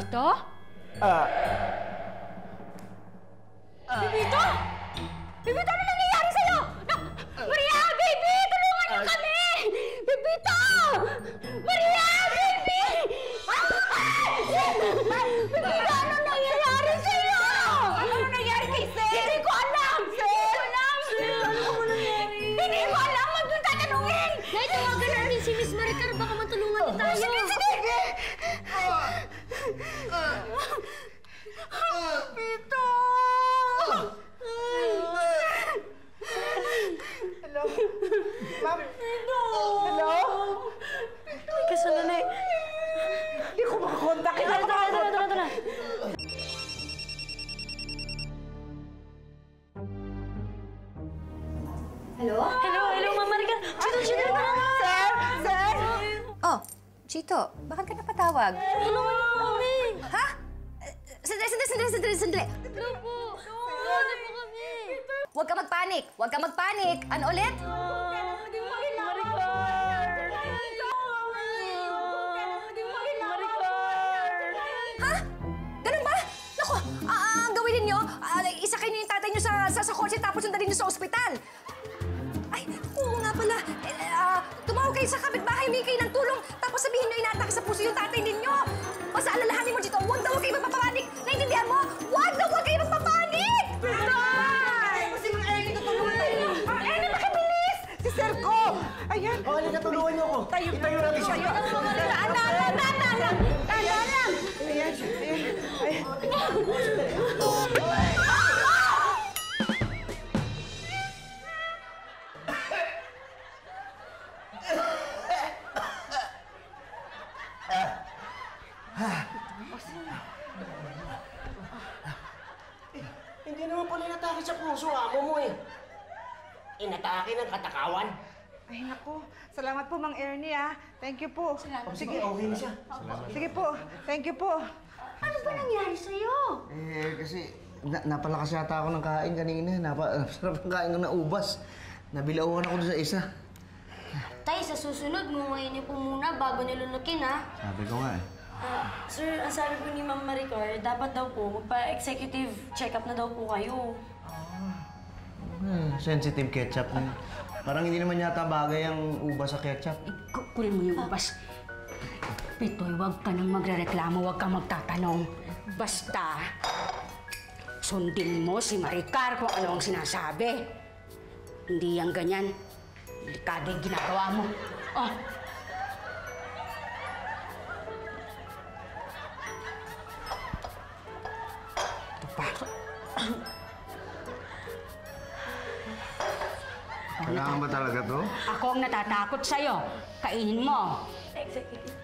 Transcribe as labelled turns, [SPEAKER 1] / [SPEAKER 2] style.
[SPEAKER 1] Bebito? Bebito? Bebito, ano nangyayari sa'yo? Maria, baby! Tulungan niyo kami! Bebito! Maria, baby! Bebito, ano nangyayari sa'yo? Ano nangyayari kay Sel? Hindi ko alam! Sel! Ano ko nangyayari? Hindi ko alam! Huwag yung tatanungin! Nay, tawagan namin si Miss Maricar. Baka matulungan din tayo. Sige! Bebito!
[SPEAKER 2] Hello? Ma'am? Hello? Teka, sandali. Hindi ko makakontak.
[SPEAKER 1] Tara. Hello? Hello, Ma'am Maricar. Chito,
[SPEAKER 2] Sir! Sir!
[SPEAKER 3] Oh, Chito, bakit ka napatawag?
[SPEAKER 1] tulungan niyo kami.
[SPEAKER 3] Ha? Sandali.
[SPEAKER 1] Hello po. Tulungan po kami.
[SPEAKER 3] Huwag ka magpanik! Huwag ka magpanik! Ano ulit? Ha? Ganun ba? Naku, ang gawin ninyo, isakay niyo yung tatay niyo sa kotse tapos sundalin niyo sa ospital. Ay, oo nga pala. Tumawag kayo sa kapitbahay, humingi kayo ng tulong, tapos sabihin niyo inaatake sa puso yung tatay ninyo. Basta alalahanin mo dito, huwag daw kayo magpapanik. Naintindihan mo? Huwag kayo magpapanik!
[SPEAKER 2] Si Mang Ernie, tutulungan tayo. Ernie, makibilis! Si Sir ko! Ayan.
[SPEAKER 4] O, halika, tulungan niyo ako. Itayo natin siya.
[SPEAKER 2] Tanda lang! Ayan.
[SPEAKER 4] Hindi naman pala inatake sa puso, amo mo eh. Inatake ng katakawan.
[SPEAKER 2] Ay, naku. Salamat po, Mang Ernie, ah. Thank you po.
[SPEAKER 4] Sige, okay na siya.
[SPEAKER 2] Sige po. Thank you po.
[SPEAKER 1] Ano ba nangyari sa'yo?
[SPEAKER 4] Kasi napalakas yata ako ng kain kanina. Sarap ng kain ko na ubas. Nabilauhan ako doon sa isa.
[SPEAKER 1] Tay, sa susunod, mungayin niyo po muna bago nilunukin, ha?
[SPEAKER 4] Sabi ko nga eh.
[SPEAKER 5] Sir, ang sabi po ni Ma'am Maricar, dapat daw po magpa-executive check-up na daw po kayo.
[SPEAKER 4] Sensitive ketchup na yun. Parang hindi naman yata bagay ang ubas sa ketchup.
[SPEAKER 6] Kunin mo yung ubas. Pitoy, huwag ka nang magrereklamo, huwag kang magtatanong. Basta, sundin mo si Maricar kung ano ang sinasabi. Hindi yan ganyan. Delikado yung ginagawa mo. Oh. Ito pa.
[SPEAKER 4] Kailangan ba talaga to?
[SPEAKER 6] Ako ang natatakot sa'yo. Kainin mo.
[SPEAKER 5] Executive.